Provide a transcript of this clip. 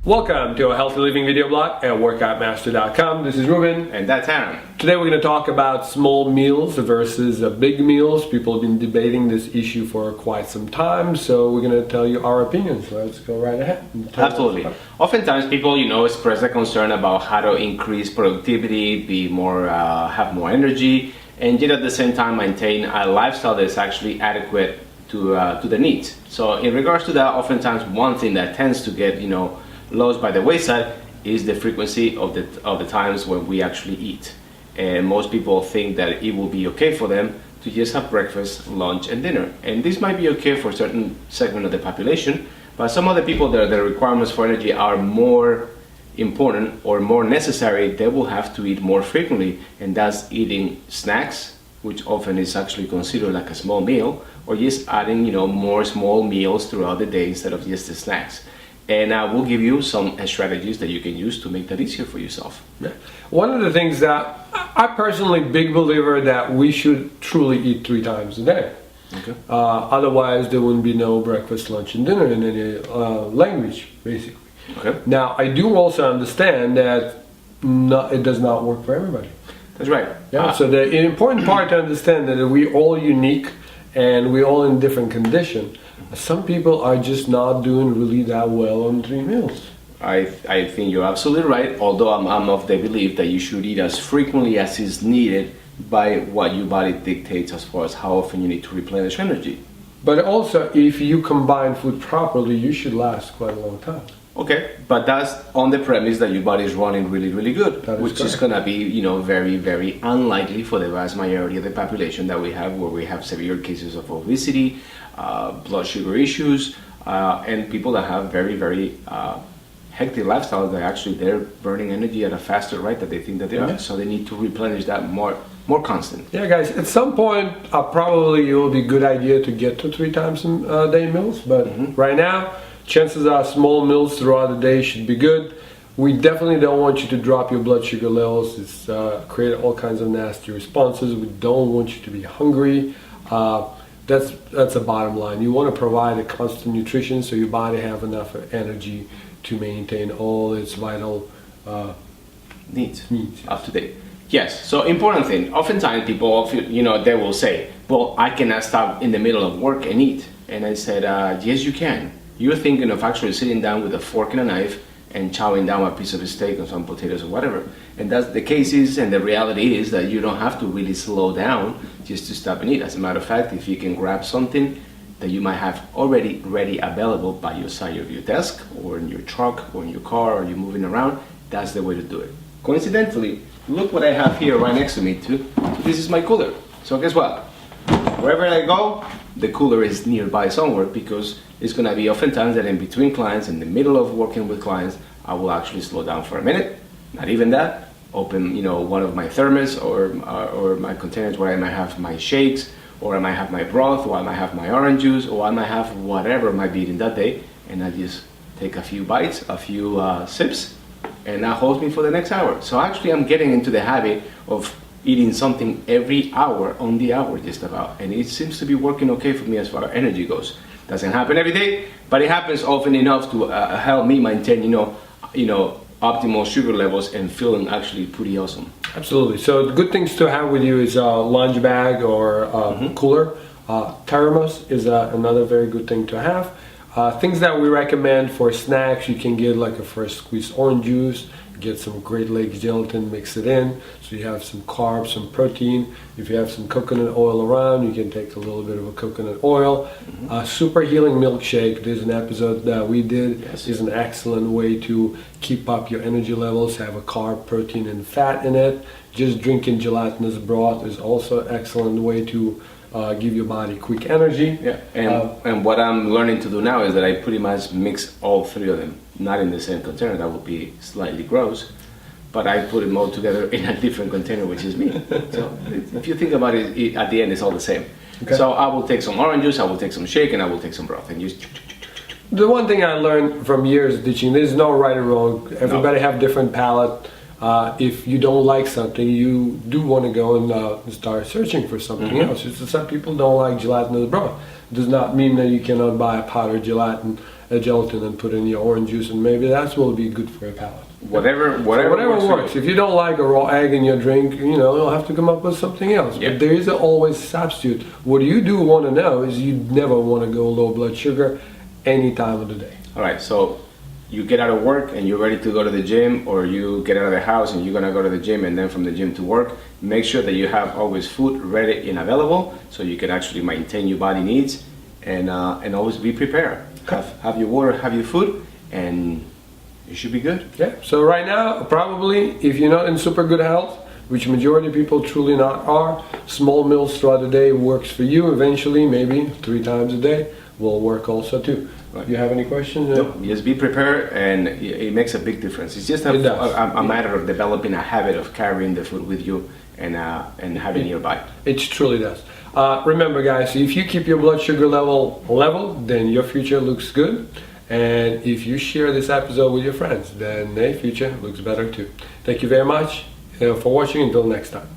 Welcome to a healthy living video blog at workoutmaster.com. This is Ruben. And that's Aram. Today we're going to talk about small meals versus big meals. People have been debating this issue for quite some time, so we're going to tell you our opinions. Let's go right ahead. Absolutely. Oftentimes people, express a concern about how to increase productivity, be more, have more energy, and yet at the same time maintain a lifestyle that is actually adequate to the needs. So in regards to that, oftentimes one thing that tends to get, lost by the wayside is the frequency of the times when we actually eat. And most people think that it will be okay for them to just have breakfast, lunch, and dinner. And this might be okay for a certain segment of the population, but some other people that the requirements for energy are more important or more necessary, they will have to eat more frequently, and that's eating snacks, which often is actually considered like a small meal, or just adding more small meals throughout the day instead of just the snacks. And I will give you some strategies that you can use to make that easier for yourself. Yeah. One of the things that I personally big believer that we should truly eat 3 times a day. Okay. Otherwise, there wouldn't be no breakfast, lunch, and dinner in any language, basically. Okay. Now, I do also understand that it does not work for everybody. That's right. Yeah. So the important part to understand that we're all unique and we're all in different condition. Some people are just not doing really that well on 3 meals. I think you're absolutely right, although I'm of the belief that you should eat as frequently as is needed by what your body dictates as far as how often you need to replenish energy. But also, if you combine food properly, you should last quite a long time. Okay, but that's on the premise that your body is running really, really good, which is going to be, very, very unlikely for the vast majority of the population that we have, where we have severe cases of obesity, blood sugar issues, and people that have very, very hectic lifestyles that actually they're burning energy at a faster rate than they think that they are. So they need to replenish that more constant. Yeah, guys, at some point, probably it will be a good idea to get to 3 times a day meals, but right now, chances are small meals throughout the day should be good. We definitely don't want you to drop your blood sugar levels. It's create all kinds of nasty responses. We don't want you to be hungry. That's the bottom line. You want to provide a constant nutrition so your body have enough energy to maintain all its vital needs up to date. Yes, so important thing. Oftentimes people, they will say, well, I cannot stop in the middle of work and eat. And I said, yes, you can. You're thinking of actually sitting down with a fork and a knife and chowing down a piece of steak or some potatoes or whatever. And that's the case is, and the reality is that you don't have to really slow down just to stop and eat. As a matter of fact, if you can grab something that you might have already ready available by your side of your desk or in your truck or in your car or you're moving around, that's the way to do it. Coincidentally, look what I have here right next to me too. This is my cooler. So guess what? Wherever I go, the cooler is nearby somewhere, because it's going to be oftentimes that in between clients, in the middle of working with clients, I will actually slow down for a minute, not even that, open one of my thermos or my containers where I might have my shakes, or I might have my broth, or I might have my orange juice, or I might have whatever might be in that day, and I just take a few bites, a few sips, and that holds me for the next hour. So actually I'm getting into the habit of eating something every hour on the hour just about, and it seems to be working okay for me as far as energy goes. Doesn't happen every day, but it happens often enough to help me maintain optimal sugar levels and feeling actually pretty awesome. Absolutely. So the good things to have with you is a lunch bag or cooler. Thermos is another very good thing to have. Things that we recommend for snacks, you can get like a fresh squeezed orange juice, get some Great Lakes gelatin, mix it in, so you have some carbs, some protein. If you have some coconut oil around, you can take a little bit of a coconut oil. Super Healing Milkshake, there's an episode that we did, is an excellent way to keep up your energy levels, have a carb, protein, and fat in it. Just drinking gelatinous broth is also an excellent way to give your body quick energy. Yeah, and what I'm learning to do now is that I pretty much mix all 3 of them, not in the same container. That would be slightly gross, but I put them all together in a different container, which is me. So if you think about it, at the end it's all the same. Okay. So I will take some orange juice, I will take some shake, and I will take some broth, and use. The one thing I learned from years of teaching, there's no right or wrong. Everybody have different palate. If you don't like something, you do want to go and start searching for something else. It's some people don't like gelatinous broth. It does not mean that you cannot buy a powdered gelatin a gelatin and put in your orange juice, and maybe that will be good for your palate. Whatever Whatever works. works. If you don't like a raw egg in your drink, you'll have to come up with something else. Yeah. But there is always a substitute. What you do want to know is you never want to go low blood sugar any time of the day. All right, so you get out of work and you're ready to go to the gym, or you get out of the house and you're gonna go to the gym and then from the gym to work. Make sure that you have always food ready and available so you can actually maintain your body needs, and always be prepared. Have your water, have your food, and you should be good. Yeah. So right now, probably, if you're not in super good health, which majority of people truly not are, small meals throughout the day works for you. Eventually, maybe 3 times a day will work also too. Right. Do you have any questions? No, just be prepared, and it makes a big difference. It's just a matter of developing a habit of carrying the food with you and having it nearby. It truly does. Remember, guys, if you keep your blood sugar level, then your future looks good. And if you share this episode with your friends, then their future looks better too. Thank you very much for watching. Until next time.